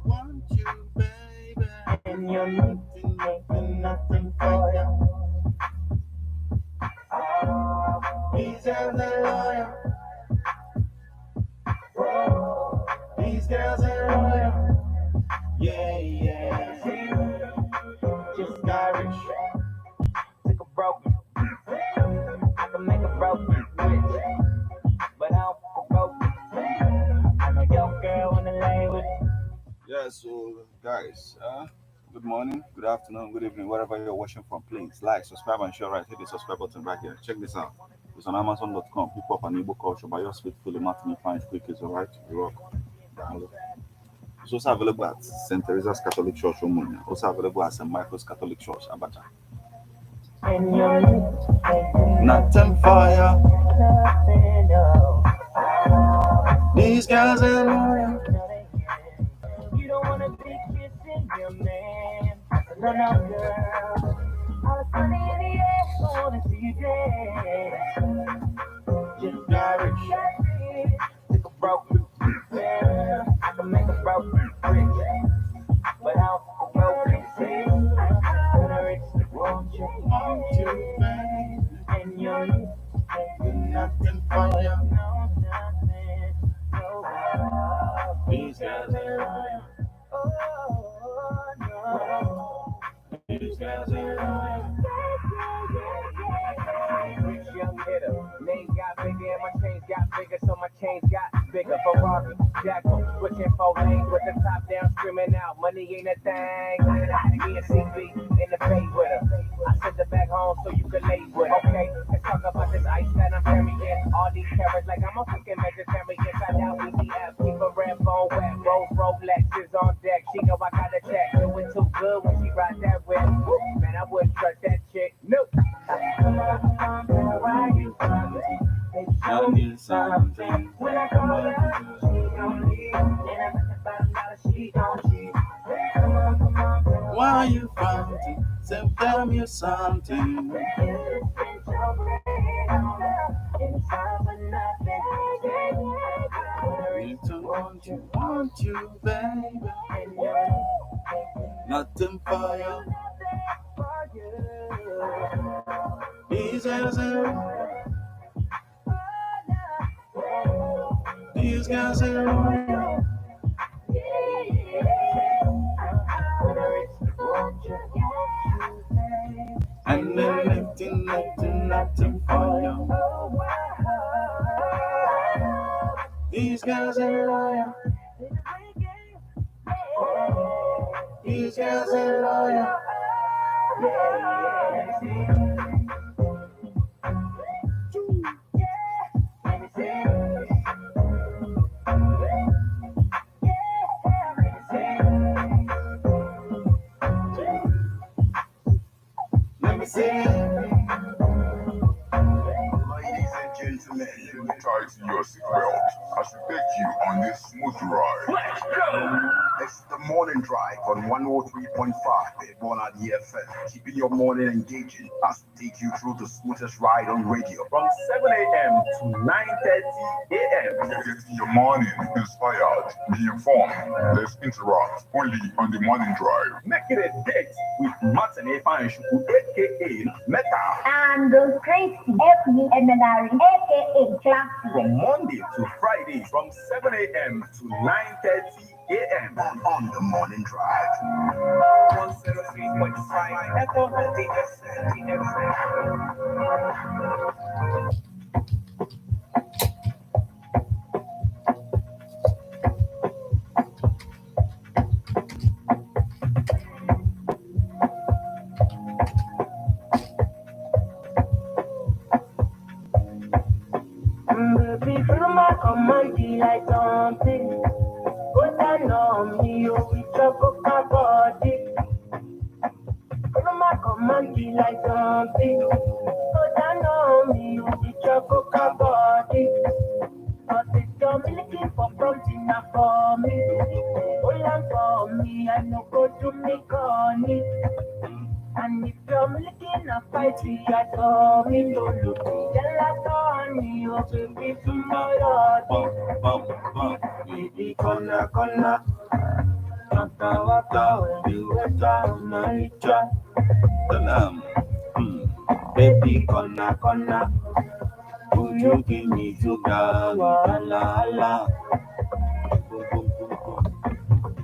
want you, baby. And you're nothing for you. These girls are loyal. These girls are loyal. Yeah, yeah. Just got rich. Took a broken. I can make a broken rich. But I don't fuck a broken. I know your girl wanna lay with. Yeah, so guys, good morning, good afternoon, good evening, wherever you're watching from, please like, subscribe, and share. Right, hit the subscribe button right here. Check this out. It's on Amazon.com. Hip hop and Igbo culture by yours faithfully, Martin Fine Quick is alright. You rock. Download. It's also available at St. Teresa's Catholic Church, Umunya. Also available at St. Michael's Catholic Church, Abacha. Nothing for you. These guys are loyal. You don't wanna be kissing your man. No, no, girl. All the sunny in the air, I wanna see you dance. Just got rich. Took a broken. Yeah, I can make a broken rich. But how broken rich? Want you, baby. And you're nothing for you. No, nothing. No, these guys are loyal. Oh, no. These guys are loyal. Rich young hitter. Name got bigger and my chains got bigger, so my chains got bigger. Ferrari, Jackal, switching 4 lanes with the top down, screaming out, money ain't a thing. Me and CB in the bay with her. I sent her back home so you can lay with her. Okay, let's talk about this ice that I'm carrying. All these carrots like I'm a fucking vegetarian. Inside out EDF, keep a red bone wet. Rolex is on deck. She know I got a check. Doing too good when she ride that whip. Man, I wouldn't trust that chick. Nope. Why you coming? Show me something. When I call her, she don't leave. And I'm about she don't cheat. Come on. Why you fronting? So tell me something. Want you, baby. Nothing for you. These guys are. These guys are. And then nothing for you. These guys are loyal. These guys are loyal. Let me see. Ladies and gentlemen, tighten your seatbelt as we take you on this smooth ride. Let's go! It's the morning drive on 103.5 Ebola DFM, keeping your morning engaging as we take you through the smoothest ride on radio from 7 a.m. to 9:30 a.m. Getting your morning inspired, be informed, let's interact only on the morning drive. Make it a date with Martin Shuku, aka Meta. And the crazy FE Eminary, aka Classy. From Monday to Friday, from 7 a.m. to 9:30 a.m. on the morning drive. 103.5 Echo DFM. Baby, feel my command, like something. Put that on me, you with your coca body. Feel my command, like something. Put that on me, you with your coca body. But if you're looking for something, not for me. Hold on for me, I know go to me, on it. And if you're looking at fighting, I saw me to look. Tell us on me, oh baby, tomorrow. Baby, corner. waka waka when you enter my chat. Baby, kona, will you give me sugar? La la la.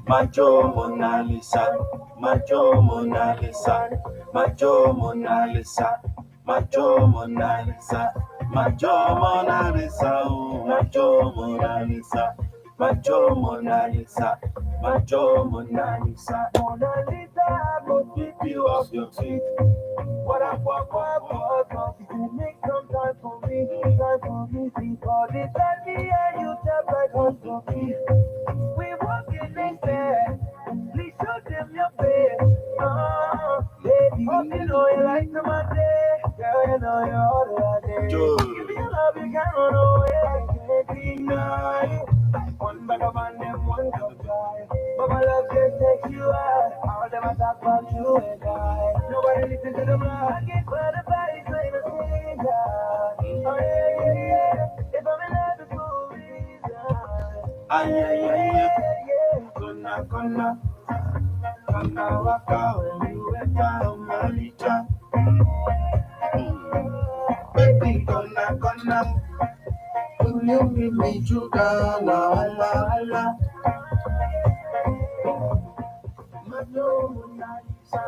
Macho Mona Lisa, Macho Mona Lisa, Macho Mona Lisa, Macho Mona Lisa, Macho Mona Lisa, oh, Macho Mona Lisa, Macho Mona Lisa, Macho Mona Lisa, Mona Lisa, I will keep you off your feet. What you make some time for me, because it's at the end you tap right on for me. We walking next there, please show them your face. Baby, you know you like to my day, girl, you know you're all the day. Give me your love, you can't run away, I can't deny it. One bag of man, them one cup dry. But my love just takes you out. All them I talk about you and I. Nobody listen to them now. I get by the body, play the singer. Oh yeah. If I'm in love, it's for a reason. Ah yeah. Kona waka when you enter my licha. Baby, kona. Will you give me sugar? La la la. Macho Mona Lisa,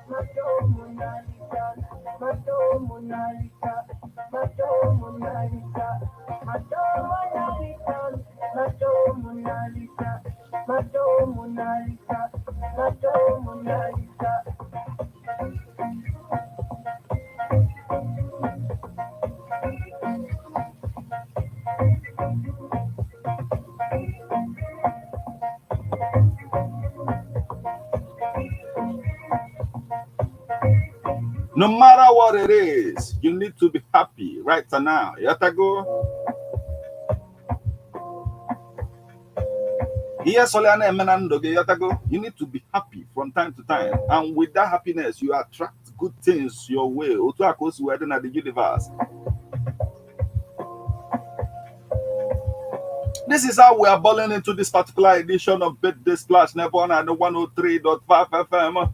Macho Mona Lisa, Macho Mona Lisa, Macho Mona Lisa, Macho Mona Lisa, Macho Mona Lisa, Macho Mona Lisa, Macho Mona Lisa. No matter what it is, you need to be happy right now. Yatago. Yes, Soliana Menandoge Yatago. You need to be happy from time to time. And with that happiness, you attract good things your way. Otuakos wedding at the universe. This is how we are balling into this particular edition of Birthday Splash Nebon at the 103.5 FM.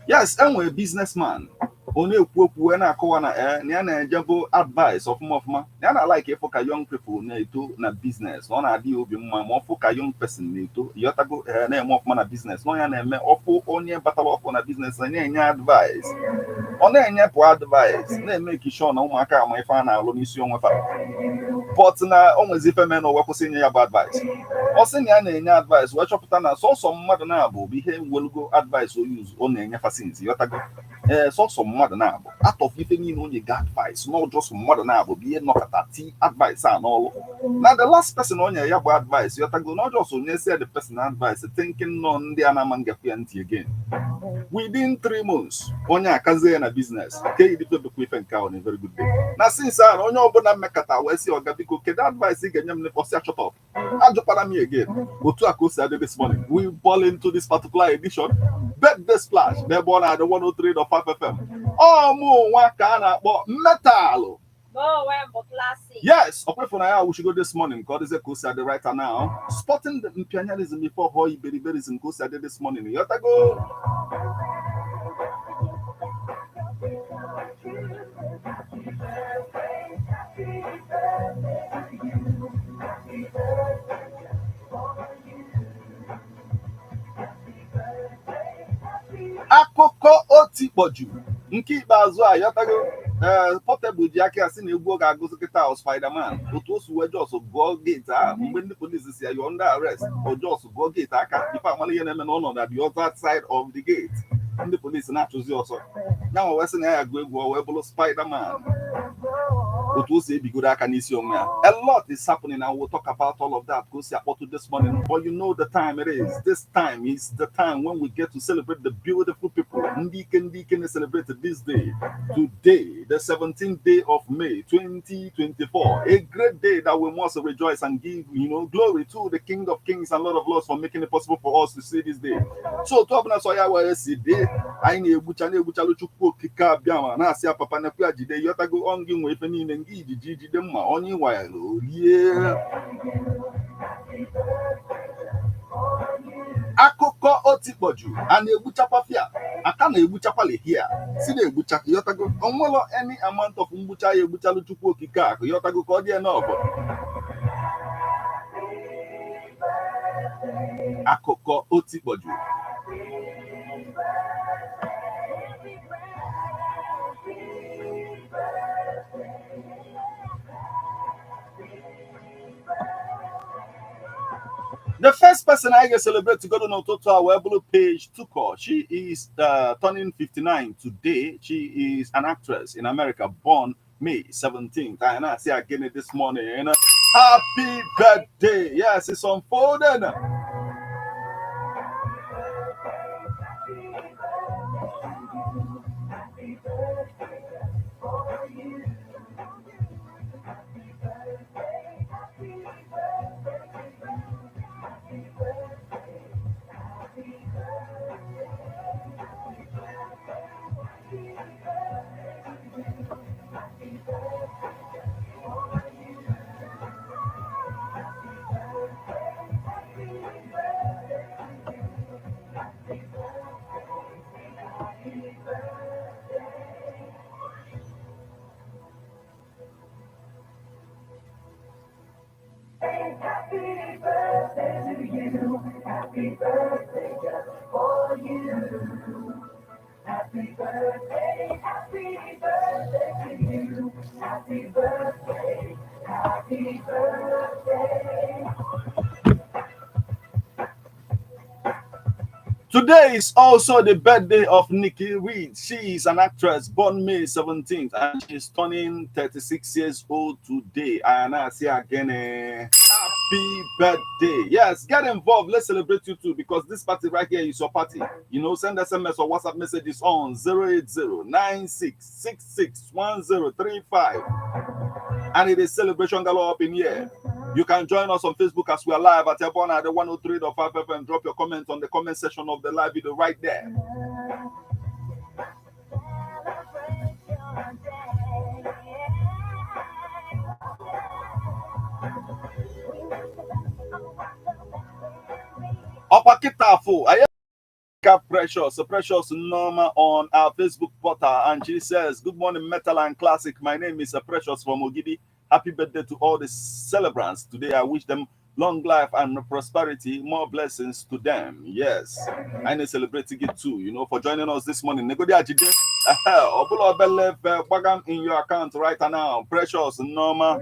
Yes, I'm a businessman. Only a poor when I call na jumbo advice of Mofma. Nana like if for young people na business. On a deal be more for a young person to Yotago name of man business. No name of only battle of on a business and any advice. On any advice. They make sure no matter my fan alone is young. But now almost if a man or work saying about advice. Or send any advice, watch up so some mother now behave will go advice or use only any facility. Yotago. So some mother now. Out of if you know you got advice, not just mother now, be not at that advice and all. Now the last person on your advice, you have to go not just on the person advice, thinking on the Anamanga PNT again. Within 3 months, on your Kazana business, okay, the people quick and cow on a very good day. Now since I on your bona Mekata, West or Gabico, that advice again, you shut up. I'll just me again. Go to a course this morning. We ball into this particular edition. Bet the splash, they're born at the 103.5 FM. Oh, more one kind but metal. Yes, okay for now. We should go this morning. God is a course at the right now. Spotting the imperialism before Hoy Berries and course this morning. You have to go. Akoko oti kpoju nke ikpeazụ a yatago portable ji aka asị na egwu oge agụsị kịta o Spider-Man otu osu wee jos gụọ gate a mgbe ndị polisi si ya you under arrest o jos gụọ gate aka ife amala ihe na-eme n'ọnọdụ at the other side of the gate ndị polisi na-achụzi ọsọ ya nwe wee sị na ya agụ egwu wee bụrụ Spider-Man otu o si ebigodo aka n'isi onwe ya. A lot is happening and we'll talk about all of that because this morning, but you know the time it is. This time is the time when we get to celebrate the beautiful people. Ndike celebrate this day. Today, the 17th day of May 2024. A great day that we must rejoice and give, glory to the King of Kings and Lord of Lords for making it possible for us to see this day. So, to open us all our day, I need Buchalo Chukwu Kika Biama, Nasia Papa Napia Jide, Yotago on Gim with any Gigi them only while. Yeah. Akụkọ otikpoju a na-egbuchakwa fia aka na-egbuchakwa lehia si na-egbucha yotago onwelo any amount of mgbucha ya egbuchalụ Chukwu okike akụ yotago ka ọ dị enough. Akụkọ otikpoju. The first person I get celebrate to go to Nototo Webulu Page Tuko. She is turning 59 today. She is an actress in America, born May 17th. And I see again this morning. Happy birthday! Yes, it's unfolding. Today is also the birthday of Nikki Reed. She is an actress born May 17th and she's turning 36 years old today. And I say again, happy birthday. Yes, get involved. Let's celebrate you too because this party right here is your party. You know, send SMS or WhatsApp messages on 080-9666-1035. And it is celebration galore up in here. You can join us on Facebook as we are live at Ebona at the 103.5 FM. Drop your comments on the comment section of the live video right there. Opakitafu, I Precious Norma on our Facebook portal, and she says, "Good morning, Metal and Classic. My name is Precious from Ogidi. Happy birthday to all the celebrants. Today, I wish them long life and prosperity, more blessings to them." Yes, I need celebrating it too, you know, for joining us this morning. In your account right now, Precious Norma.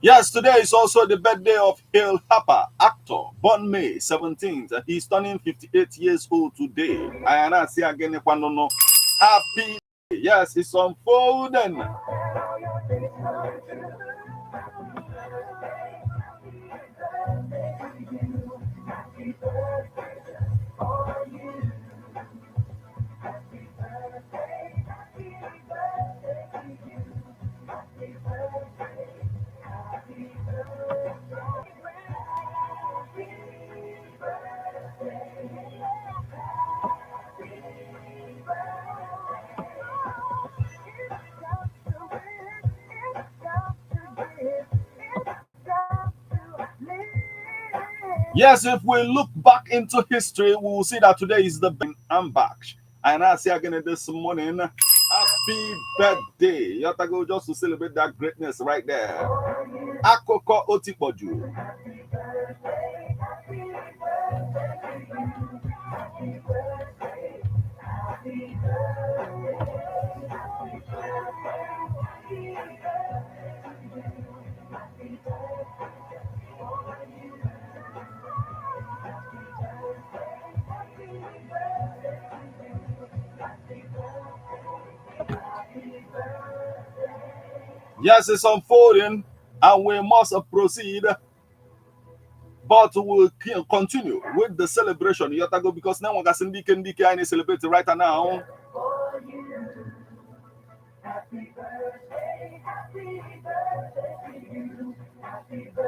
Yes, today is also the birthday of Hale Harper, actor, born May 17th. He's turning 58 years old today. I see again, happy. Yes, it's unfolding. Yes, if we look back into history, we will see that today is the I'm back. And I see again this morning, happy birthday. You have to go just to celebrate that greatness right there. Akoko Otikpoju. Yes, it's unfolding, and we must proceed. But we'll continue with the celebration. Yotago, because now we're going to celebrate right now.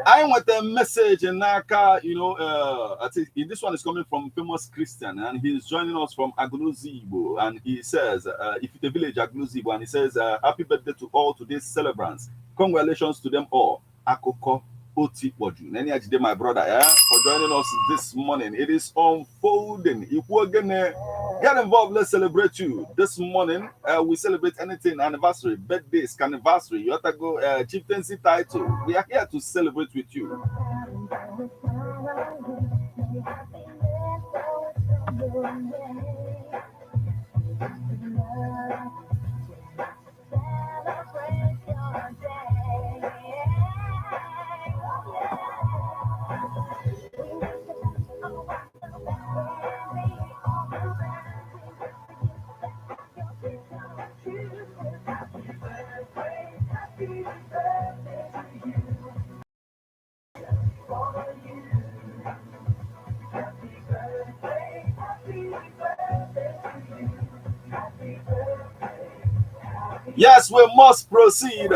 I want a message in Naka, I think this one is coming from famous Christian, and he's joining us from Agluzibo, and he says, if it's a village Agluzibo, and he says, happy birthday to all today's celebrants. Congratulations to them all. Akoko Oti Boju. Neni Ajide, my brother, for joining us this morning. It is unfolding. If we're gonna get involved, let's celebrate you. This morning, we celebrate anything, anniversary, birthdays, anniversary, you have to go chieftaincy title. We are here to celebrate with you. Yes, we must proceed.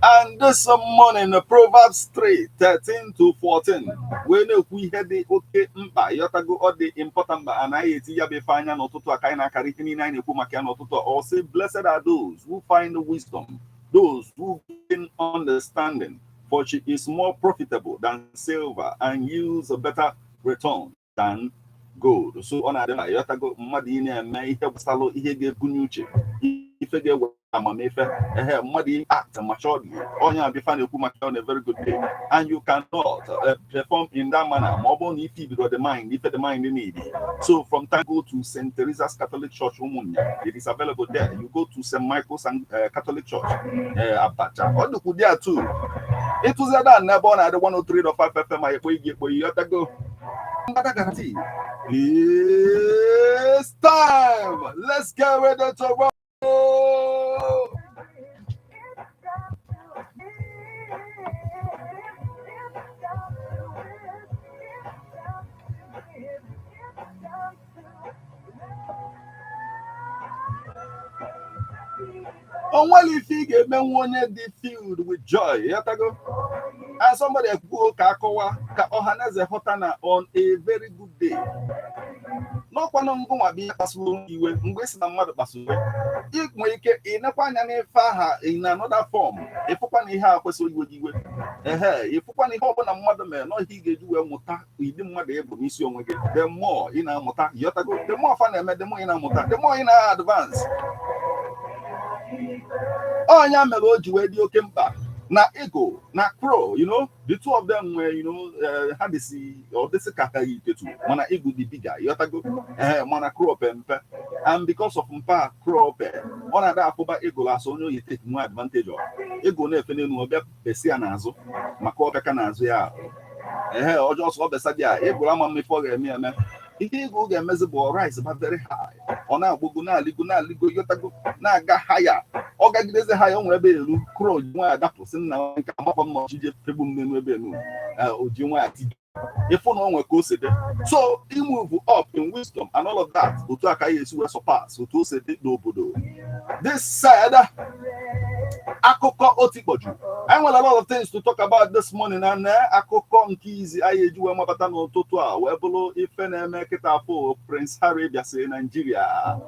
And this morning, Proverbs 3:13-14. When we had the okay, yotago or the important, and I be fine and to a kind of carrying nine or say, blessed are those who find wisdom, those who gain understanding, for she is more profitable than silver and yields a better return than gold. So on other yotago madina may help salo ihe gunuche. If you get muddy act maturely, on your be found on a very good day, and you cannot perform in that manner. Mobile if you got the mind, if the mind you need. So from time go to St. Teresa's Catholic Church, it is available there. You go to St. Michael's and Catholic Church, Abacha, or the there too. It was that never at the 103.5 FM. You have to go. It's time. Let's get ready to roll. Only figure men wanted the field with joy. Yatago. And somebody go Kakowa Kaohanaze Hotana on a very good day. No one go be possible you will waste the mother basu. If we in a pan and faha in another form, if upon a half was you would if upon a hope on a mother man, no he gave you a mota, we didn't want able to miss you the more in a mota, Yotago, the more fun I met the more in a mota, the more in advance. Oh, Yamelo, you came back. Na ego, na crow, the two of them were, had the sea or the Sakata too. Mana ego the bigger, Yotago, Mana crow pempe, and because of Mpa crow one of that for ego last only you take more advantage of ego never no be Pesianazo, Makoka Canazo, or just what the Sadia, ego am before me. If you go get measurable rise but very high, on our Buguna, Liguna, Ligo, Yotago, Naga higher. Organize high on webe lu crow that person now come up on much people webe or if no one goes so he move up in wisdom and all of that Utaka is where surpass to say no. This said Akoko Otiboju. I want a lot of things to talk about this morning and Akoko Nkizi Ayeju Mabatano Totua Webolo Ifene make it for Prince Harry Biase Nigeria.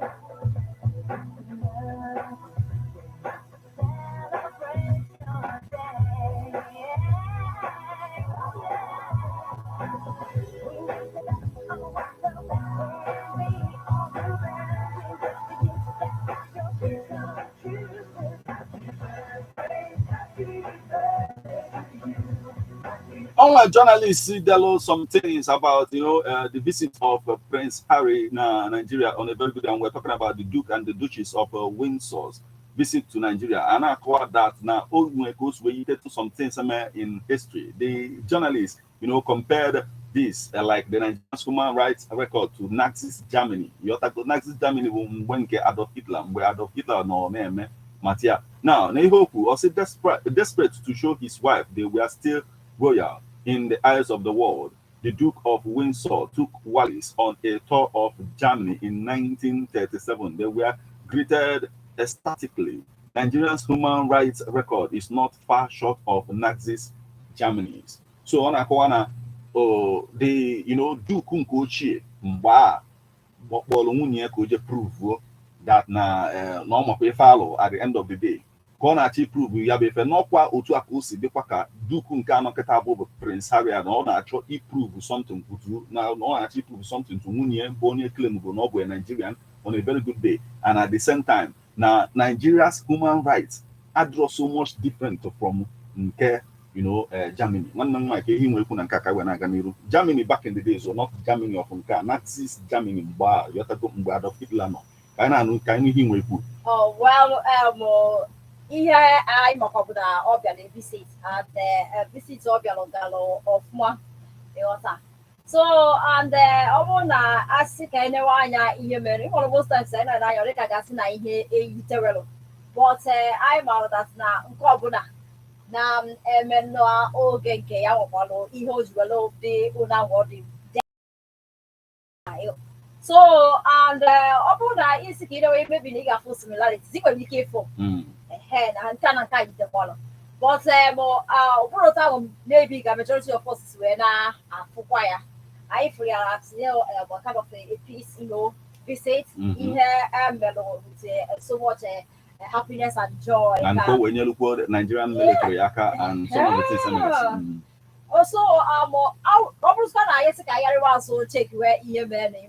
Our journalists see some things about the visit of Prince Harry in Nigeria on a very good, and we're talking about the Duke and the Duchess of Windsor's visit to Nigeria. And I call that now old goes related to some things in history. The journalists, compared this like the Nigerian human rights record to Nazi Germany. You have to Nazi Germany when Adolf Hitler, where Adolf Hitler no name Matia. Now, Nehoku also desperate to show his wife they were still royal in the eyes of the world. the Duke of Windsor took Wallis on a tour of Germany in 1937. They were greeted ecstatically. Nigeria's human rights record is not far short of Nazi's Germany's. So on Akwana, the Duke Nkochie Mba Bokbolo Munye could prove that normal pay follow at the end of the day. Kona achi prove ya be fe no kwa otu aka o si dịkwa ka Duke nke anọkịta bụ Prince Harry na ọ na-achọ improve something to na ọ na-achọ improve something to nwunye bụ onye claim bụ na ọ bụ a Nigerian on a very good day, and at the same time na Nigeria's human rights are so much different from nke Germany. Nwanne m nwa ka ihe nwekwu na nke aka wee na-aga n'iru. Germany back in the days or not Germany of nke Nazis Germany mgbe yotago mgbe Adolf Hitler nọ ka na-anụ ka ihe nwekwu. Oh well, ihe anyị makwabu na ọbịa na visit and visit ọbịa lọgalụ ọfụma ịghọta. So and ọ bụrụ na asị ka enyewe anya ihe mere ịhụrụ most times anyị na-anya dịka gasị na ihe eyitewelụ, but anyị maara that na nke ọbụla na eme n'oge nke ya nwekwalụ ihe o jiwelụ dị ụna dị. So and ọ bụrụ na isi ka idewe mebi na ị ga-afụ similarities ị nwere ike ịfụ na nke na nke anyị dekwalụ, but ụbụrụ otu ahụ maybe ga majority of us wee na-afụkwa ya. I feel kind of a peace, visit. Ihe mellow with so much happiness and joy. And go when you look at Nigerian military and some of the things. Also, Robert's kind of yes, I also check where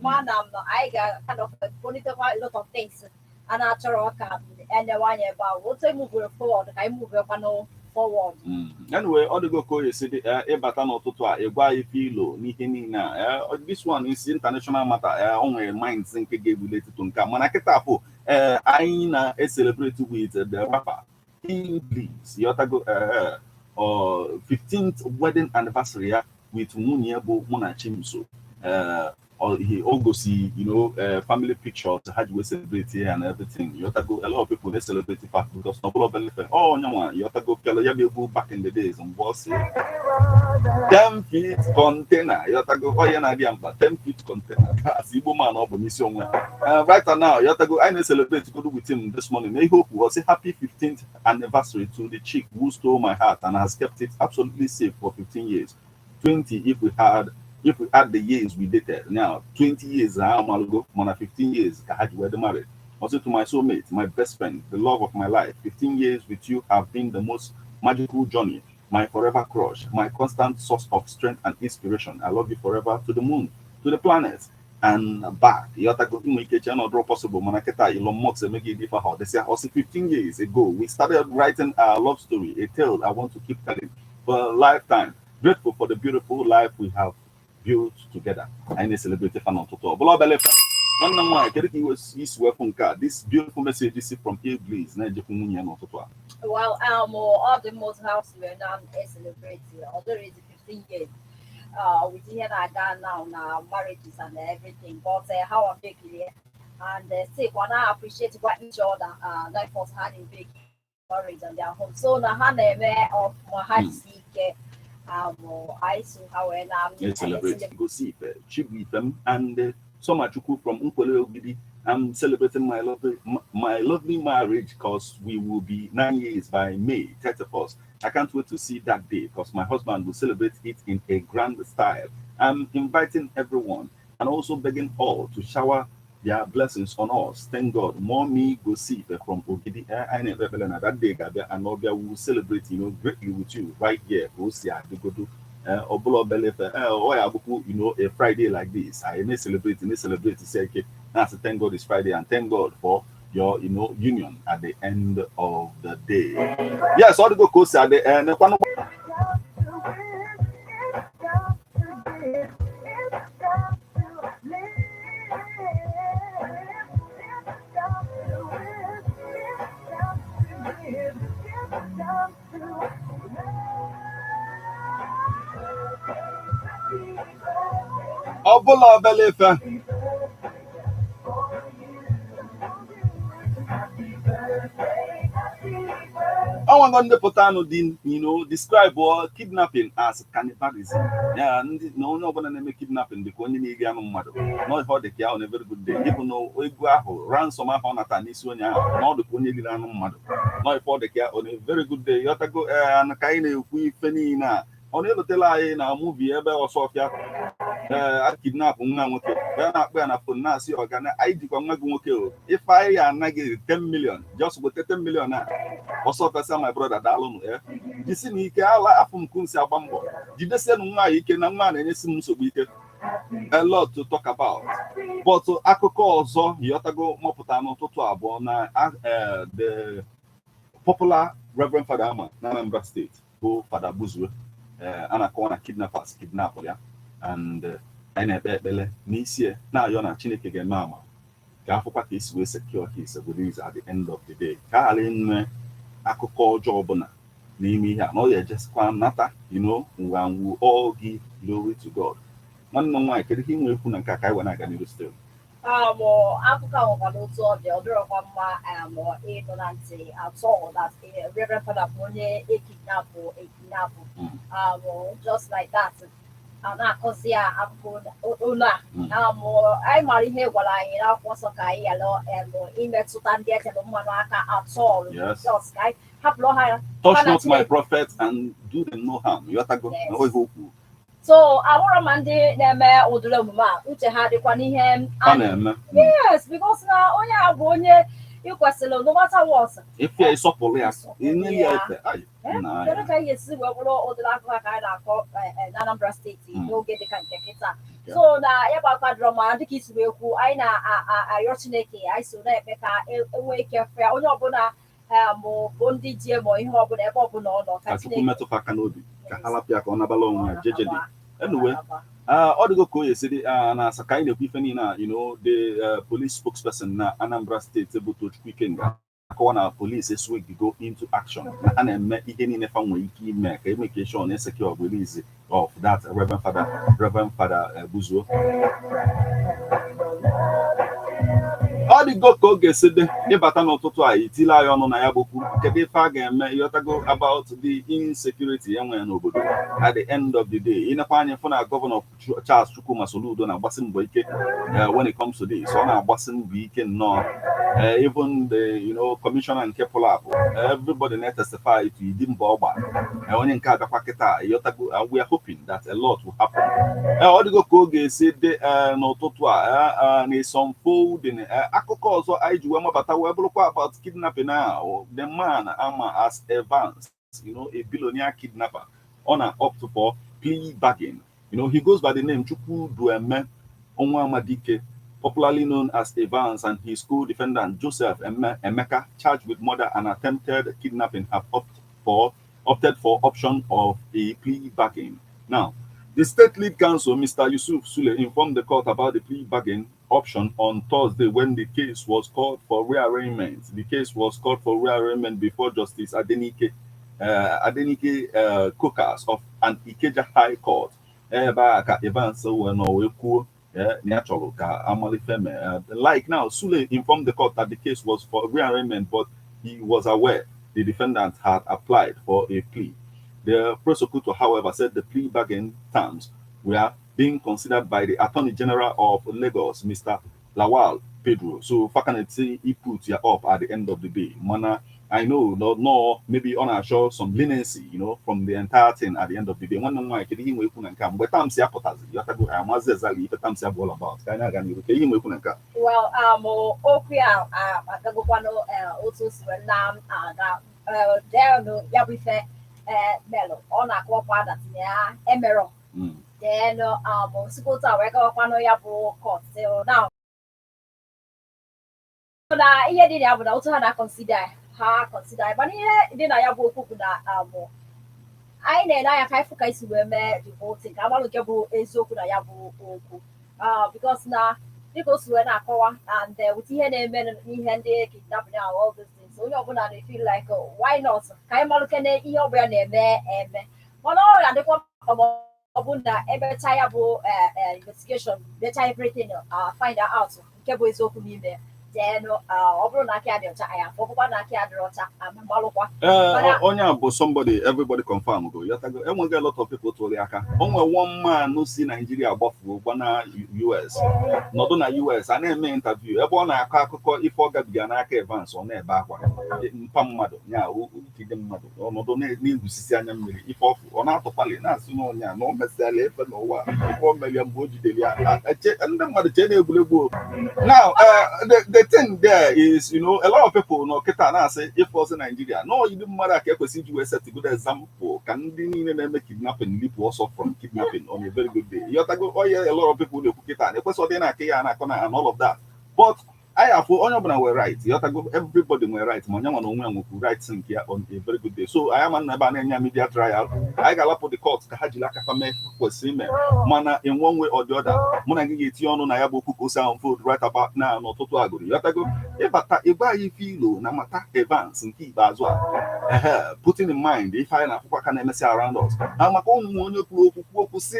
man, I got kind of monitor quite a lot of things, and after all, and the one about what I move forward, I move up and forward. Anyway, all the go you see the battle to a why filo na this one is international matter. Only mind think related to Nka. Manaketapo I na celebrate with the rapper English. Yotago 15th wedding anniversary with Munyebo Monachimso. Or he all go see, family pictures, how you celebrate here and everything. You have to go, a lot of people they celebrate the fact because no problem. Oh, no, you have to go, go back in the days on boss 10 feet container. You have to go, 10 feet container. That's Igbo man of mission. Right now, you have to go, I celebrate to go with him this morning. I hope was a happy 15th anniversary to the chick who stole my heart and has kept it absolutely safe for 15 years. 20 if we add the years we dated. Now 20 years ago, 15 years we're married. Also to my soulmate, my best friend, the love of my life. 15 years with you have been the most magical journey, my forever crush, my constant source of strength and inspiration. I love you forever, to the moon, to the planets, and back. Possible. Elon Musk make it different. They say, also 15 years ago, we started writing our love story, a tale I want to keep telling for a lifetime. Grateful for the beautiful life we have built together. I celebrate fan on Toto. This beautiful message is from English. Well, all the most house we are now celebrating, although it's 15 years. We did now marriages and everything, but how I'm making it and say I appreciate what each other like was having big marriage and their home. So now of my heart seek I saw how and celebrating go see them and so much from Umpole Ogidi. I'm celebrating my lovely marriage because we will be 9 years by May 31st. I can't wait to see that day because my husband will celebrate it in a grand style. I'm inviting everyone and also begging all to shower their blessings on us. Thank God. Mommy go see from Ogidi. I never that day, and Obia will celebrate, greatly with you right here. Go see a Friday like this. I may celebrate, say, okay, that's thank God it's Friday, and thank God for your, union at the end of the day. Yes, all the go at the end. Obola Belefa. I want to put on describe or kidnapping as cannibalism. Yeah, no gonna name kidnapping because only me get no matter. Not how the care on a very good day. Even though we go ransom on a tanissonia, not the only no matter. Not for the care on a very good day. You have to go and kind of we penny na. On the tell I in a movie ever or so I kidnap nwa nwoke ya na-akpọ ya na phone na-asị ọgana anyị dịkwa nwa gị nwoke o if I anaghị 10 million just go 10 million na ọsọ pesa my brother daalụnụ jisi na ike ala afọ m kunsi agba mbọ jidesie nwa ya ike na nwa na-enyesi m nsogbu ike a lot to talk about but akụkọ ọzọ yọtago mọpụta n'ụtụtụ abụọ na the popular Reverend Father Ama na Anambra State bụ Father Buzue a na-akọwa na kidnappers kidnap ya and anyị na-ekpe ekpele n'isi na-ayọ na Chineke ga-eme ama ka afụkwa ka esi wee secure his release at the end of the day ka ghara inwe akụkọ ọjọọ ọbụla n'ime ihe a na ọ ya ejesikwa nata and we all give glory to God. Nwanne m nwaanyị kedu ihe inwe ekwu na nke a ka anyị wee na-aga n'iru still akụkọ ahụkwa n'otu ọbịa ọ dịrọkwa mma ịnụ na ntị atọ that Reverend Father bụ onye ekidnapụ just like that na-akọzi ya akụkọ ụlọ anyị mara ihe gwara anyị n'akwụkwọ nsọ ka anyị yalụ imetụta ndị echere mmanụ aka atọ just ka anyị hapụrụ ha touch not my prophet and do them no harm. so abụrụ ma ndị na-eme ụdịrị omume a uche ha dịkwa n'ihe a na-eme yes because na onye a bụ onye ikwesịrị no matter what ife ịsọpụrụ ya inye ya efe kedu ka anyị esi wee bụrụ ụdịrị akụkọ ka anyị na-akọ na Anambra steeti n'oge dịka nke kịta so na ya bụ akwa dịrọ ma dịka isi wee kwu anyị na-arịọ Chineke anyị so na-ekpe ka enwee ike fe onye ọbụla bụ ndị ji emo ihe ọbụla ebe ọbụla ọ nọ ka Chukwu metụta aka n'obi ka ha lapịa ka ọ nabala onwe ya jejeli anyway ọ dịgo ka o yesiri na asa ka anyị na-ekwu ife niile the police spokesperson na Anambra State bụ Tochukwu Ikenga akọwa na police eswegigo into action na ha na-eme ihe niile fa nwere ike ime ka emeke sure na secure release of that Reverend Father Buzue. Ọ dịgo ka ọ ga-esi dị ịbata n'ụtụtụ a itile anyị ọnụ na ya bụkwu kedu ife a ga-eme ịghọtago about the insecurity ya nwere n'obodo at the end of the day ịnekwa anya fụ na Gọvanọ Charles Chukwuma Soludo na-agbasi mbọ ike when it comes to this ọ na-agbasi mbọ ike nnọọ even the commissioner nke pụrụ apụ everybody na-testify to ịdị mbọ ọgba onye nke agakwa kịta ịghọtago we are hoping that a lot will happen. Ọ dịgo ka ọ ga-esi dị n'ụtụtụ a na-esonfolding akụkọ ọzọ anyị ji wee mabata wee bụrụkwa about kidnapping now. The man ama as Evans, a billionaire kidnapper, on an opt for plea bargain. He goes by the name Chukwudueme Onwamadike, popularly known as Evans, and his co-defendant Joseph Emeka, charged with murder and attempted kidnapping, have opted for option of a plea bargain. Now, the state lead counsel, Mr. Yusuf Sule, informed the court about the plea bargain option on Thursday when the case was called for rearrangement. The case was called for rearrangement before Justice Adenike Kokas of an Ikeja High Court. Like now, Sule informed the court that the case was for rearrangement, but he was aware the defendant had applied for a plea. The prosecutor, however, said the plea bargain terms were being considered by the Attorney General of Lagos, Mr. Lawal Pedro. So, faculty he put you up at the end of the day. Mana, I know, no, maybe on a show some leniency, from the entire thing at the end of the day. One no I can even come, but I'm saying you have to go. I'm exactly if I'm saying all about. Well, Okia, also now, there no yabife. Melo ọ na-akọwakwa that ya emerọ then sipota wee kọwakwa na ya bụ court till now na ihe dị na ya bụ na otu ha na-consider mana ihe dị na ya bụ okwu bụ na anyị na-ele anya ka ịfụ ka isi wee mee the whole thing ka amalụ nke bụ eziokwu na ya bụ okwu because na dịka o si wee na-akọwa and with ihe na-eme n'ihe ndị kidnapping and all those things onye ọbụla na-feel like why not ka anyị malụkene ihe ọbụla na-eme mana ọ ga-adịkwa ọ bụ na ebecha ya bụ investigation becha everything find out nke bụ eziokwu n'ime then ọ bụrụ na aka ya dị ọcha anyị afọbụkwa na aka ya dịrị ọcha amalụkwa Mana- onye a bụ somebody everybody confirm go yotago enweghị a lot of people tụrụ ya aka o nwere one man si Nigeria gbafuo gba na US nọdụ na US a na-eme interview ebe ọ na-akọ akụkọ ife ọ gabiga n'aka Evans ọ na-ebe akwa mpa mmadụ ya ukide mmadụ ọnọdụ na-egwusisi anya mmiri ife ọfụ ọ na-atụkwali na-asị n'ọnya na o mesịala efe n'ụwa ife o merie mgbe o jidere ya ndị mmadụ chee na-egwuregwu now the thing there is, you know, a lot of people know kita na say if was in Nigeria, no, you didn't matter ke kwesi ju set a good example. Can the na kidnapping leap also from kidnapping on a very good day. You have to go, oh yeah, a lot of people they cook it and and all of that. But I have onye were right. You have to go, everybody were right. Manya man onwe right thing here on a very good day. So I am an media trial. I got up the court ka hajila ka fame kwesi me. Mana in one way or the other. Muna gi eti onu na ya bo kuko sound food right about now no totu aguru. You have to go ebata eba ifilo na mata Evans nke ibazu a. Putting in mind if I na akwa ka na emesi around us. Amaka onu onye kwuru okwu si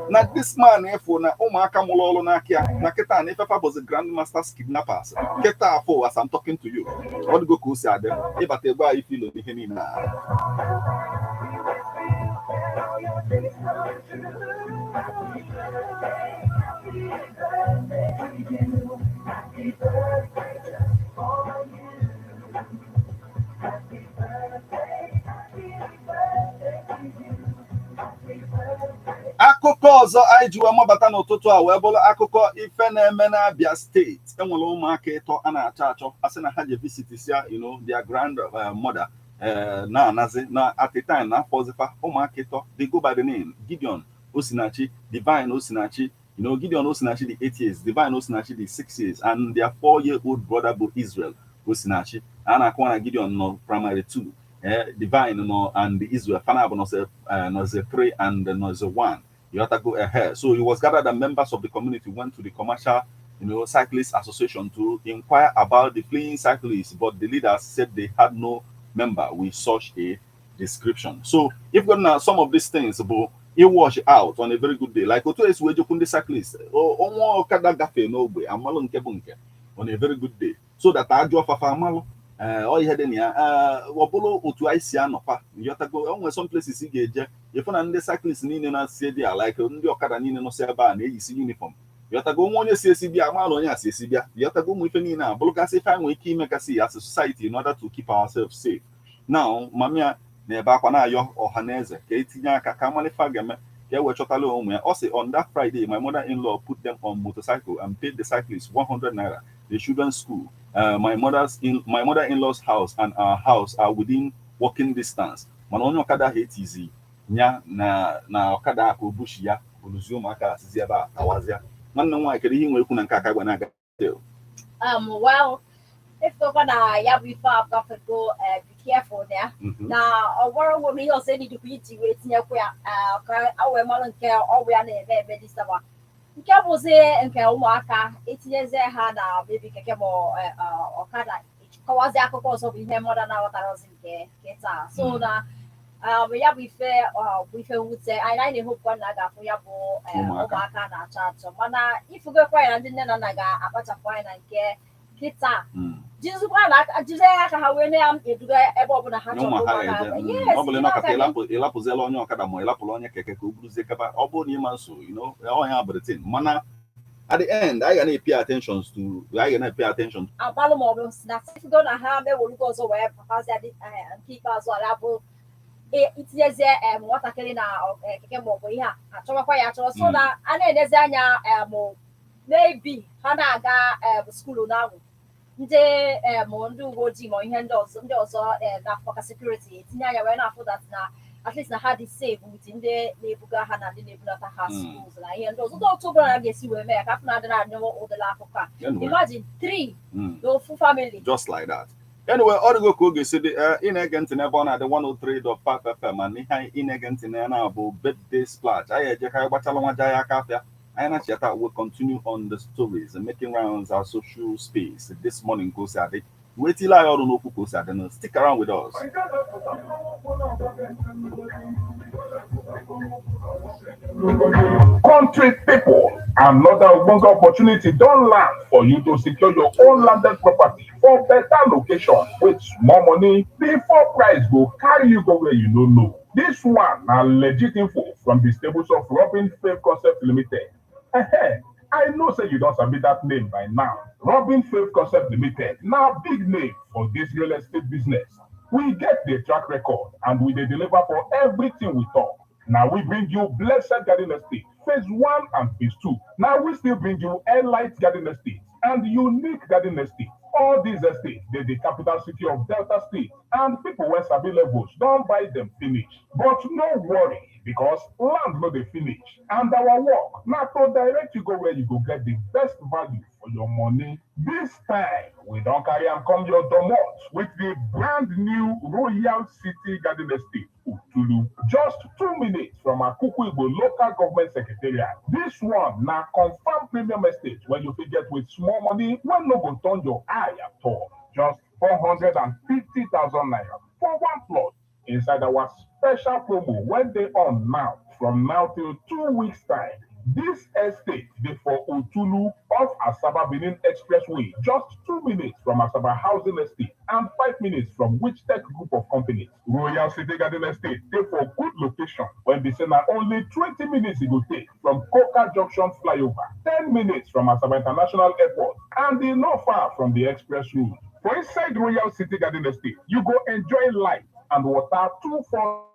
na this man efo na ụmụaka mụrụ ọrụ n'aka ya na kịta na ifefa was the grandmaster kidnapper. Keta afọ as I'm talking to you. What go kusi ade? Ebata eba ifilo ihe niile na. Akụkọ ọzọ anyị ji wee mabata n'ụtụtụ a wee bụrụ akụkọ ife na-eme n'Abia steeti enwere ụmụaka ịtọ a na-achọ achọ asị na ha je visit ya their grandmother na-anazi na at the time na afọzifa ụmụaka ịtọ they go by the name Gideon Osinachi, Divine Osinachi, Gideon Osinachi the 8 years, Divine Osinachi the 6 years, and their 4-year-old brother bụ Israel Osinachi. A na-akọwa na Gideon nọ primary 2, Divine nọ and Israel Fanab nọze 3 and nọze 1. You have to go ahead. So it was gathered that members of the community went to the commercial, cyclist association to inquire about the fleeing cyclists, but the leaders said they had no member with such a description. So if we now some of these things, but it wash out on a very good day. Like Oto Eswe Jokunde cyclist, or Okada Gafe no way, Amalo Nkebunke on a very good day. So that I draw Fafa Amalo. All you had in here, Wabolo Otu Aisianopa, you have to go some places. If on the cyclists need not say they are like on the Okada Nino Seba and AC uniform. You have to go on your CCB, Amalo, CCB. You have to go with any now. Bologasi family we keep make see as a society in order to keep ourselves safe. Now, Mamia, Nebakwana or Haneze, Katinya Kakamani Fagame, also on that Friday, my mother-in-law put them on motorcycle and paid the cyclists 100 naira. The children's school, my mother-in-law's house and our house are within walking distance. Manonyo Okada hate easy. Nya na Okada akubushi ya uluzio maka siziaba awazia. Manno nwa ikere ihe nwere kuna nkaka gwa na aga. Well, if over na ya before after go be careful there. Na ọwọrọ wo mi ọsẹ ni duku iti we tinye kwa ka awe malo nke ọwe na ebe this summer. Nke bụ se nke ụmụaka etinyeze ha na baby keke mo Okada kọwazi akụkọ ọzọ bụ ihe mmadụ na-aghọtara ozi nke taa. So na ya bụ ife nwute anyị na-ehopụkwa na ga-afụ ya bụ ụmụaka na-achọ achọ mana ifugokwa ya na ndị nne na nna ga-akpachapụ anyị na nke kịta jizikwa na jide aka ha wee na-eduga ebe ọbụla ha chọrọ ọ bụla nọkọta ịlapụziela onye ọkada ma ịlapụla onye keke ka o buruzie kaba ọ bụrụ na ịma nso onye abụrịtin mana at the end I gonna pay attention to agbalụ ma ọ bụ na sifigo na ha mewerugo ọzọ wee papazi nke ikpeazụ ala bụ itinyezie nwatakịrị na keke maọbụ ihe a achọwakwa ya achọrọ so na a na-enezi anya maybe ha na-aga skuulu n'ahụ ndị uwe ojii ma ihe ndị ọzọ na-afọ ka sekuriti etinye anya wee na-afụ dat na at least na ha dị safe with ndị na-ebuga ha na ndị na-ebulata ha schools na ihe ndị ọzọ otu ọbụla ga-esi wee mee ya ka afọ na-adị na-adị ụdịla akụkọ a imagine 3 n'ofu family just like that. Anyway, ọ dịgo ka oge si dị ị na-ege ntị n'ebe ọ na-adị 103.5 FM ma ihe ị na-ege ntị na ya na-abụ birthday splash anyị ejeka gbachala nwa ja ya aka afịa anyị na-achịata will continue on the stories and making rounds our social space this morning goes at it Wait till I don't know. Stick around with us. Country people, another one opportunity don't land for you to secure your own landed property for better location with more money before price go carry you go where you don't know. This one na legit info from the stables of Robin Faith Concept Limited. I know say you don't submit that name by now. Robin Faith Concept Limited now big name for this real estate business. We get the track record and we dey deliver for everything we talk. Now we bring you Blessed Garden Estate, phase 1 and phase 2. Now we still bring you Airlight Garden Estate and Unique Garden Estate. All these estates, they're the capital city of Delta State, and people when sabi levels don't buy them finish. But no worry, because land no dey finish. And our work, now to direct you go where you go get the best value for your money. This time, we don't carry and come your domot with the brand new Royal City Garden Estate, Utulu. Just 2 minutes from Akuku Igbo local government secretariat. This one now confirmed premium estate when you get with small money when no go turn your eye at all. Just 450,000 naira for one plot inside our special promo when they on now from now till 2 weeks time. This estate dey for Utulu off Asaba Benin Expressway, just 2 minutes from Asaba Housing Estate and 5 minutes from Wichtech Group of Companies. Royal City Garden Estate dey for good location when they say na only 20 minutes e go take from Coca Junction flyover, 10 minutes from Asaba International Airport, and e not far from the express road. For inside Royal City Garden Estate, you go enjoy light and water 24/7.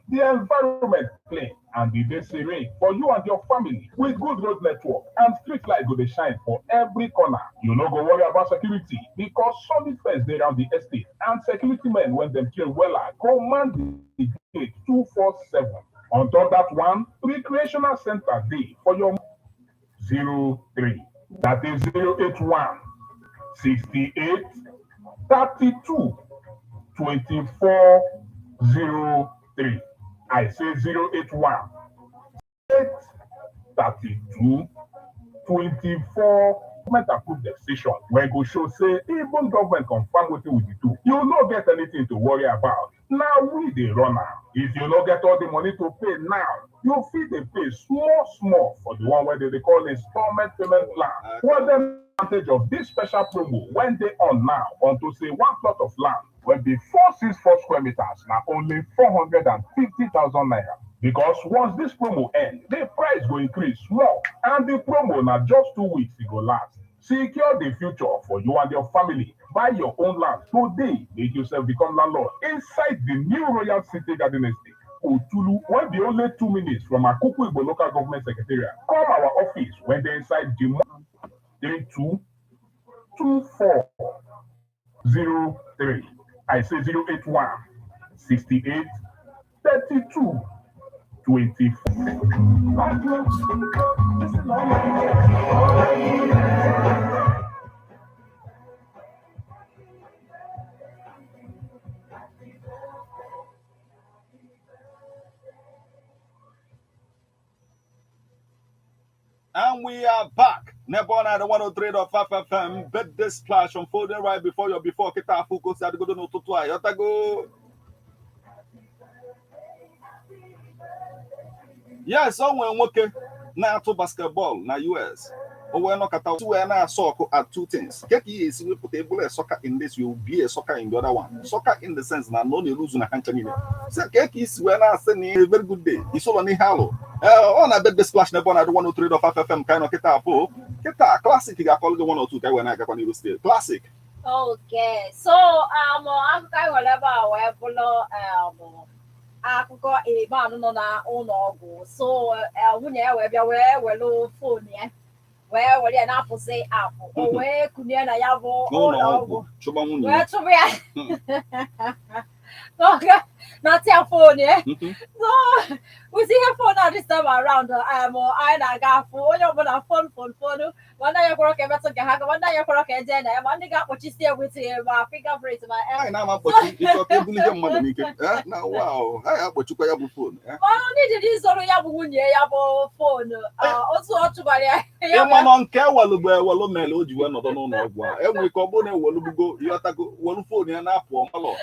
The environment clean and the day serene for you and your family with good road network and street light go dey shine for every corner. You no go worry about security because solid fence dey around the estate and security men when them train wella command the gate 247. On top that one, recreational center dey for your 03. That is 081 68 32 24 03. I say 081 832 24 government approved decision where go show say even government confirm wetin we dey do. You no get anything to worry about. Now we dey run am. If you no get all the money to pay now, you fit dey pay small for the one where they call installment payment plan. What the advantage of this special promo when they on now unto say one plot of land will be 464 square meters now only 450,000 naira. Because once this promo ends, the price will increase more, and the promo now just 2 weeks it go last. Secure the future for you and your family. Buy your own land today. Make yourself become landlord inside the new Royal City Garden Estate. Utulu will be only 2 minutes from Akuku Igbo local government secretariat. Come our office when they inside the 32 2403. I say 081 68 32 24. And we are back. Nebona the 103.5 FM. Bet this splash unfolding right before your before Kita Fuko said go to no tutwa. Yotago. Yes, someone working now to basketball na US. Or we're not at two and I soccer at two things. Get is we put a soccer in this, you'll be a soccer in the other one. Soccer in the sense that no you lose in a country. So is when I send a very good day. It's all on the hello. On a bet the splash never on 103.5 FM kind of Kita classic you got called the 102 when I got on the state. Classic. Okay. So I'm kind of level akụkọ ebe anụ nọ na ụlọ ọgwụ so nwunye ya wee bịa wee were fon ya wee were ya na-apụsị apụ o wee kunye na ya bụ ụlọ ọgwụ wee chụbụ ya not your phone, yeah. Mhm. So we see her phone now this time around. I got phone, you want a phone. One day you work better get hack, one day you work at Jenna, one day got what you stay with my fingerprint, my Anyị na-ama mkpọchi ịchọ ka ebunye mmadụ n'ike. Na wow, anyị akpọchikwa ya bụ phone. only the sọrọ ya bụ nwunye ya bụ phone. Otu ọ tụbara ya. Ịma nọ nke ewelugbo ewelu mere o ji wee nọdụ n'ụlọ ọgwụ a. Enwere ka ọ bụrụ na ewelugbugo ịghọtago welu phone ya na-apụ ọmalọ.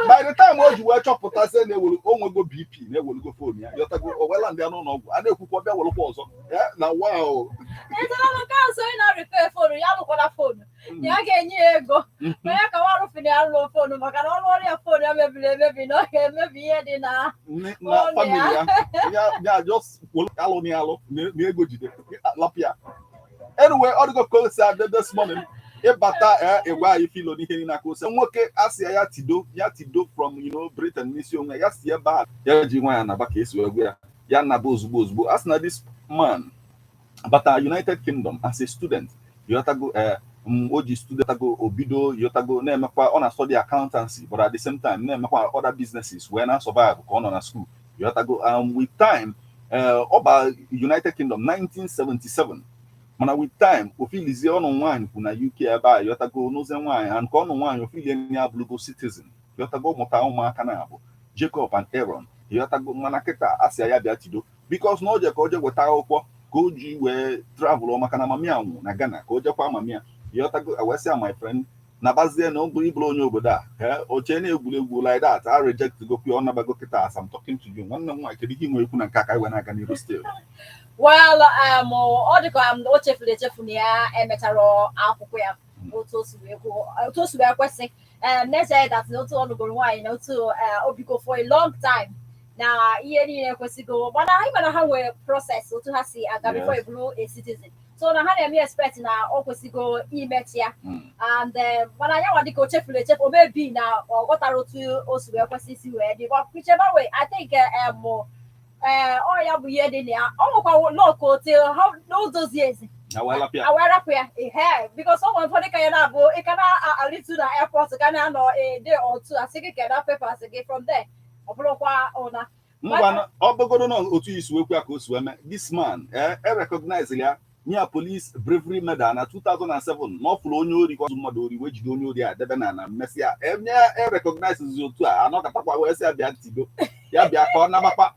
By the time o ji wee chọpụtasị na ewelu onwego BP na ewelugo phone ya ịghọtago o wela ndị n'ụlọ ọgwụ a na-ekwukwa bịa welukwa ọzọ. Na wow. So ị na-repair phone ya lụkwara phone. Ya ga-enye ya ego. Ma ya ka warụ fini alụ phone maka na ọrụ ọrụ ya phone ya mebiri emebi na ọ ga-emebi ihe dị na family ya just alụ ni alụ na ego jide lapia. Anyway, ọ dịgo ka o si adị this morning ịbata ịgwa anyị filo n'ihe niile aka ose nwoke asị ya tido from Britain n'isi onwe ya si ebe a ya ji nwa ya naba ka esi wee gwa ya naba ozugbo a sị na this man bata United Kingdom as a student yotago o ji student ago obido yotago na-emekwa ọ na-study accountancy but at the same time na-emekwa other businesses wee na survive ka ọ nọ na school yotago with time ọba United Kingdom 1977 mana with time ofilizie ọnụ nwaanyị kwụ na UK ebe a yotago n'oze nwaanyị and ka ọnụ nwaanyị ofilie ya abụrụgo citizen yotago mụta ụmụaka na-abụ Jacob and Aaron yotago mana kịta asịa ya bịa tido because na o je ka o je weta akwụkwọ ka o ji wee travel maka na mami anwụ na Ghana ka o jekwa mami ya yotago awesịa my friend na bazie na ọ bụrụ ibụrụ onye obodo a oche na-egwuregwu like that I reject go pure ọnabago kịta as I'm talking to you nwanne m nwaanyị kedu ihe nwe ekwu na nke aka iwe na-aga n'iru still well ọ dịka o chefuru echefu na ya emechara akwụkwọ ya otu o si wee kwesị na-eche that otu ọnụgoro nwaanyị na otu obigo for a long time na ihe niile ekwesịgo mana anyị mana ha nwere process otu ha si aga before e bụrụ a citizen so na ha na-eme expect na ọ kwesịgo imechi ya and mana ya nwa dịka o chefuru echefu omebi na ọ ghọtara otu o si wee kwesị isi wee dị but whichever way I think ọ ya bụ ihe dị na ya ọ nwekwa lọk n'ụzọzi ezi awara ya because ọ nwere ụfọdụ ka ya na-abụ ị ka na-alitu na airport ka na-anọ day or two asị gị keda papers gị from there ọ bụrụkwa ụna ngwa ọ bụgodo na otu isi wekwu ya ka o si eme this man recognize ya nye police bravery medal na 2007 na ọ fụrụ onye ori ka ọzụ mmadụ ori wee jide onye ori a debe na mmesịa recognize otu a anọkatakwa wee sị ya bịa tido ya bịa ka ọ nabakwa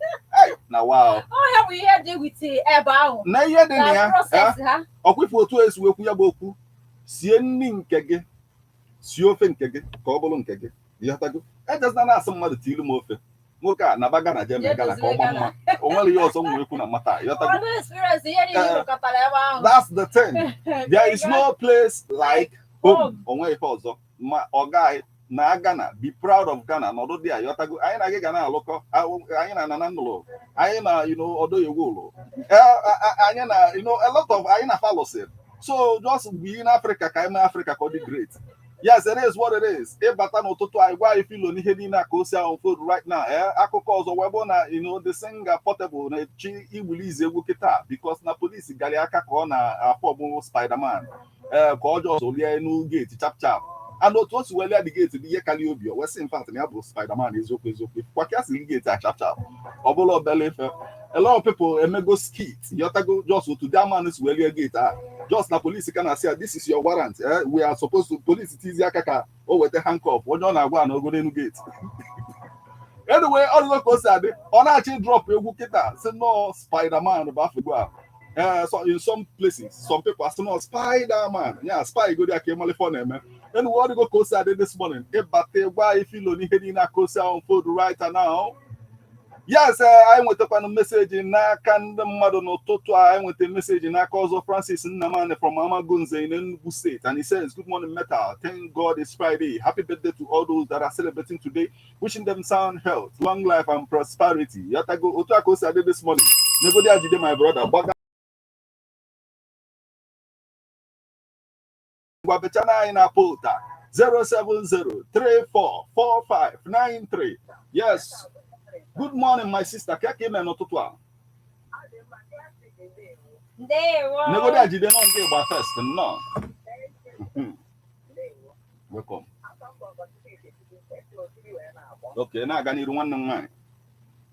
na wow ya bụ ihe dị with ebe ahụ na ihe dị na ya ọkwifu otu esi wekwu ya bụ okwu sie nri nke gị sie ofe nke gị ka ọ bụrụ nke gị ịghọtago ejezina na-asị mmadụ tiilu m ofe nwoke a na Gana jeme Gana ka ọ gba mma o nwere ihe ọzọ nwere ekwu na mmata that's the thing there is no place like home onwe ife ọzọ ma ọ gaghị na Ghana be proud of Ghana nọdụ dị a yọtago anyị na gị ga na-alụkọ anyị na nana nnụlụ anyị na ọdọ iwu ụlọ anyị na a lot of anyị na falusin so just be in Africa ka anyị mee Africa ka ọ dị great. Yes, it is what it is. Ịbata n'ụtụtụ anyị gwa anyị filo n'ihe niile aka o si ahụ food right now akụkọ ọzọ wee bụ na the singer Portable na-echi igbuli izi egwu kịta because na polisi gara aka ka ọ na-afọ ọgbụ Spider-Man ka ọ jọọ lie n'u gate chap and otu o si welia dị gate dị ihe karịa obi o wesị mfat na ya bụ Spider-Man eziokwu kwa ka si gate a chap ọ bụla obele ife a lot of people emego skit yotago just otu that man si welia gate just na police can say this is your warrant we are supposed to police tizi aka ka o wete handcuff onye ọ na-agwa na ogo n'enu gate anyway all the ko say ọ na-achị drop egwu kịta say no Spider-Man bụ afọ so in some places some people say no Spider-Man yeah spy go there ka emale for na-eme anyway all the ko say this morning ịbata gwa ifilo n'ihe dị na ko say on food right now. Yes, I went up on a message n'aka ndị mmadụ n'ụtụtụ a nweta message n'aka ọzọ Francis Nnamani from Amagunze in Enugu State and he says good morning Metal, thank God it's Friday, happy birthday to all those that are celebrating today, wishing them sound health, long life and prosperity. Yatago otu aka o si adị this morning nebodi ajide my brother gbaga ngwa bechana anyị na pota 070344593. Yes. Good morning, my sister. Kya came in n'ụtụtụ a? Ndewo. Nebodi ajide nọ nke gba first no. Welcome. Okay, na aga n'iru nwanne m nwaanyị.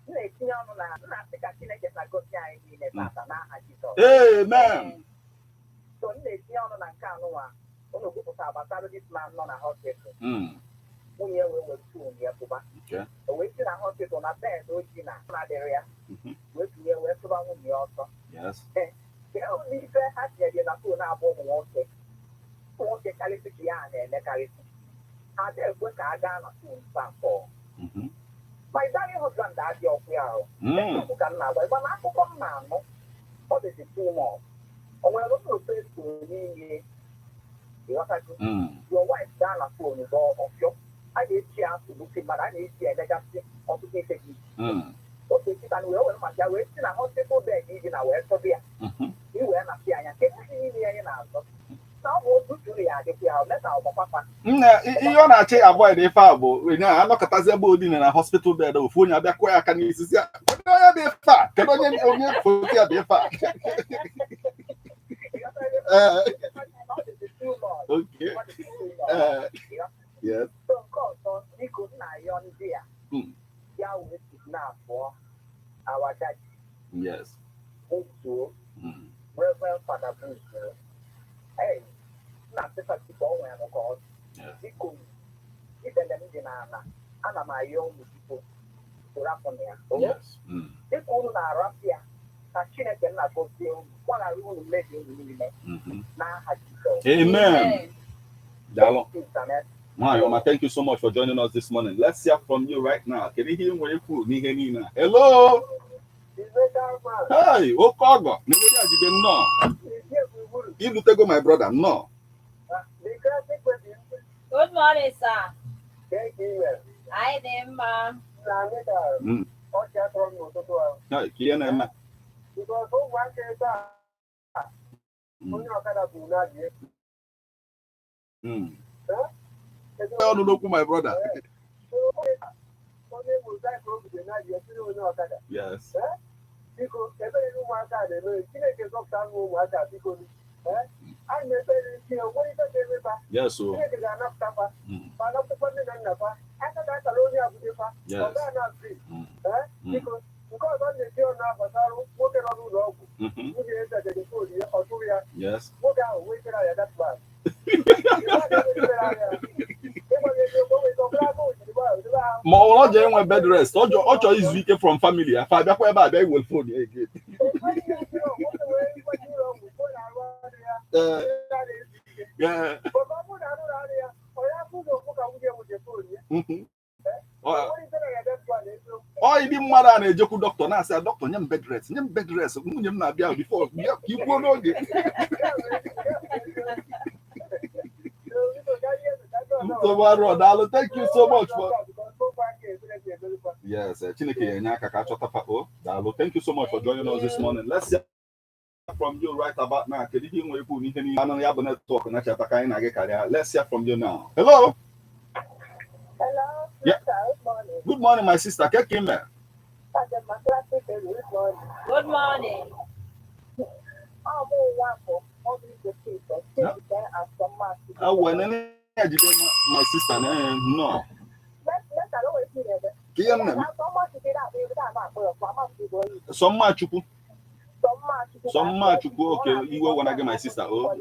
M na-etinye ọnụ na nna-asị ka Chineke na-agọzi anyị niile tata n'aha Jizọs. Amen. So m na-etinye ọnụ na nke anụnwa ụlọ kwupụta gbasara dis man nọ na hospital. Nwunye wee wetu ya pụba. O wee si na hospital na bed oji na adịrị ya. Wee tinye wee tụba nwunye ya ọsọ. Ụlọ ife ha tinyere na fon abụọ ụmụ nwoke. Ụmụ nwoke karịsị ka ya na-emekarịsị. Ha adịghị ekwe ka a gaa na fon afọ. My darling husband adị ọkụ ya ahụ. Ka m na-agba ịgba n'akụkọ m na-anụ ọ dịzi too. O nwere otu Facebook niile ịghọtago your wife gaa na fon gọọ ọfịọ a ga-eji ya nsogbu mmadụ a na-eji emegasị ọtụtụ ife gị otu nkịta na wee were maka wee si na hospital bed iji na wee sọbi ya iwee na-apị anya kedu ihe niile anyị na-azọ na ọ bụ otu tụrụ ya adịkwa ya meta ọgbapapa ihe ọ na-achị avoid ife a bụ anọkọtazi ebe odine na hospital bed ofu onye abịa kụọ ya aka n'isi si kedu onye bụ ife a kedu onye foto ya bụ ife a okay. Yes. So nke ọzọ biko nna ya ndị a ya wee na-afọ our daddy. Yes. Otuo Reverend Father Bruce. Hey, na pesa tipo onwe ya nke ọzọ. Biko idele m dị n'ala ana m ayọ ụmụ biko rapụ na ya. Yes. Dịka unu na-arapụ ya ka Chineke nna gozie unu gbanarị unu mmehie unu niile n'aha Jizọs. Amen. Dalo. Mama, thank you so much for joining us this morning. Let's hear from you right now. Can you hear me? Hello. Hey, Okogo. You look to my brother. No. Good morning, sir. Hi, them. Hi, Kiana. No, no, my brother. Yes. Yes, so. Yes. Ma ọ je enwe bed rest ọ chọrọ izu ike from family afa abịakwa ebe abịa iwel phone ya again. Ọ ndị mmadụ a na-ejekwu dọkịta na-asị dọkịta nye m bed rest nwunye m na-abịa before ka ikwuo n'oge. Thank you so much for yes, thank you so much for joining us this morning. Let's hear from you right about now. Let's hear from you now. Hello. Hello. Yeah. Good morning, my sister. Good morning. My sister, no. Some much, okay. You were when I get my sister. Oh,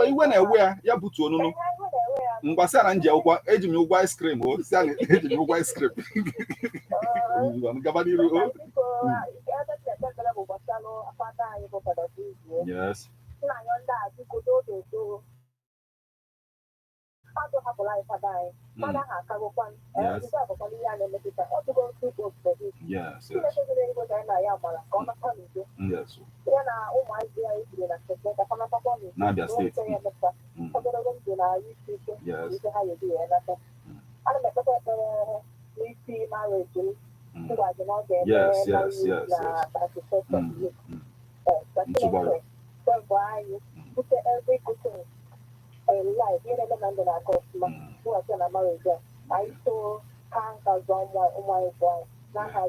you went aware. Yeah, but you know. Mbasa na nje ukwa eji mi ugwa ice cream o si ale eji mi ugwa ice cream. Yes. Yes. Nabia State. Yes.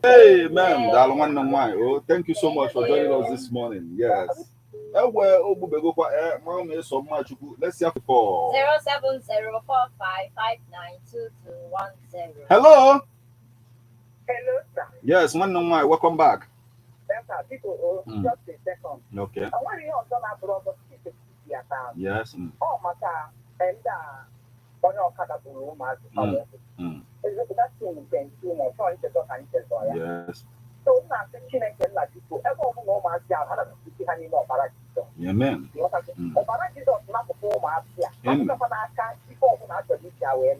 Hey, man, oh, thank you so much for joining us this morning. Yes. Let's see for 07045592210. Hello. Hello, sir. Yes, one on my welcome back. People, just a second. Okay. I want to hear on some brother speak. Yes. Oh, my God. And on your catapult, my that's yes. So, not the Chinese like people ever know my job. I don't see any more Barakiso. Amen. Barakiso not before my fear. I'm not going to ask people who are the Yahweh.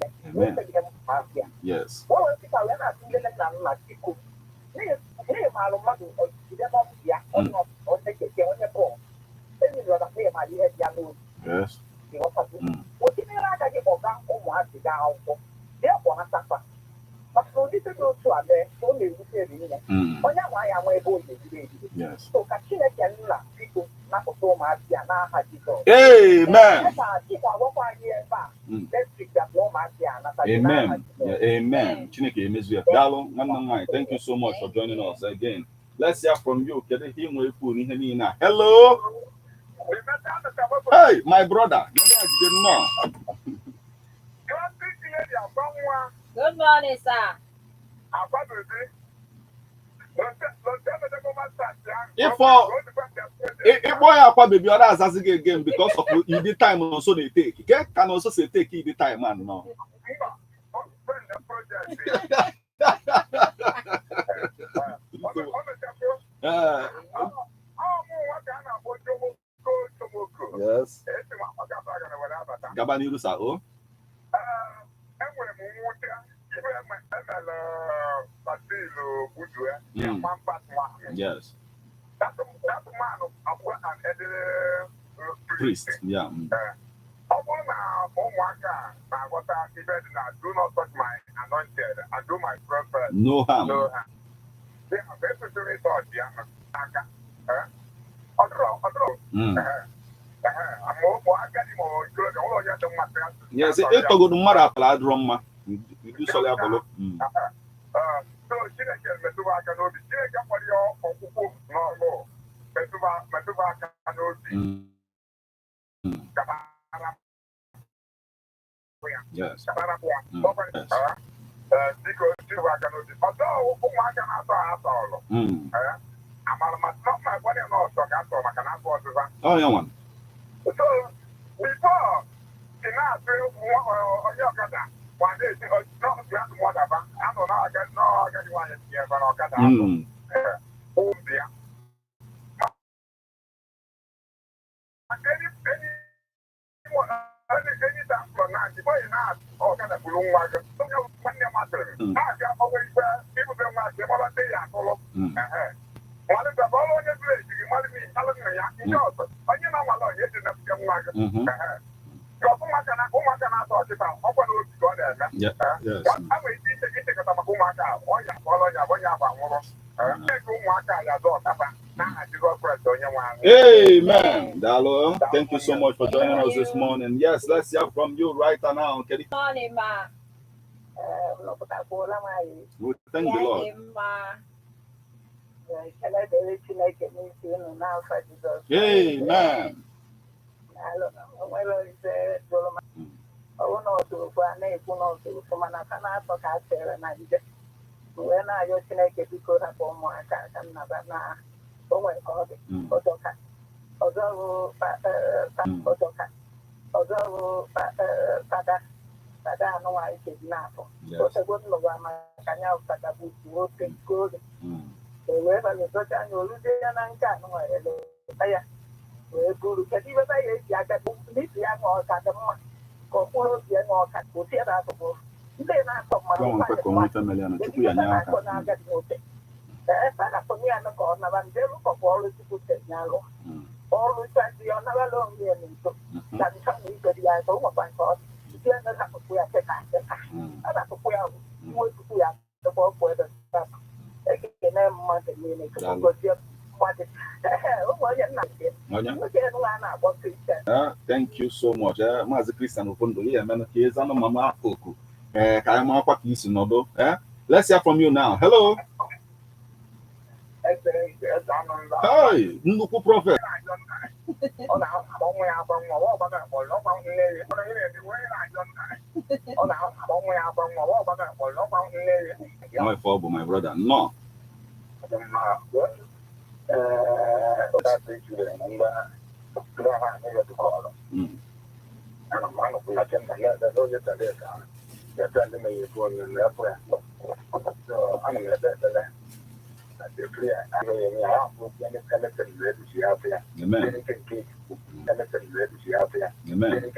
Yes. Well, if I were not in the land like people, they are mother or not, or take it on your phone. Then you rather pay my head, young. Yes. What did you like? I get over on the down. Therefore, I suffer. But so this is also a day, only we say, oh, yeah, why am I going to do? Yes. So, Kachina can laugh people, not so much, and I had to go. Amen. Amen. Yeah, amen. Chineke emezu Dalo, nwanne thank you so much for joining us again. Let's hear from you. Hello. Hey, my brother. Good morning, sir. If boy akwa baby other asking again because of the time also they take. Okay? Can also say take the time man now. Yes. Gabaniru sa o. Yes. Priest, yeah. Do not touch my anointed and do my prophet. No harm. No harm. They are very specific thoughts, yeah. Yes, it go to Mara Paladroma. You do so level. So she can Metuva Canobi. She can put your Okuku no Metuva Canobi. Yes. Oh, yeah, one. So, before, one day, not more than I don't know, I get one here, but I'll get out. Oh, dear. Anytime from now, before you know, all kind of balloon wagon, some of the matter. I got always people don't like the day I follow. One of the following place, you might be telling me, you know, but you know, my lord, you didn't have to come wagon. Yes. Amen. Dalo, thank you so much for joining us this morning. Yes, let's hear from you right now. Good morning, ma. We thank the Lord. Amen. Thank you so much. Mazi Christian Ofondo. Let's hear from you now. Hello. Hi, Nuku Prophet. ọ na-akpọ nwa ya akpọ nwa ọ gbara akpọ ọkwa nne ya ọ na-ere wee na-ajọ nna ọ na-akpọ nwa ya akpọ nwa ọ gbara akpọ ọkwa nne ya my fault, my brother. No. Amen. Amen.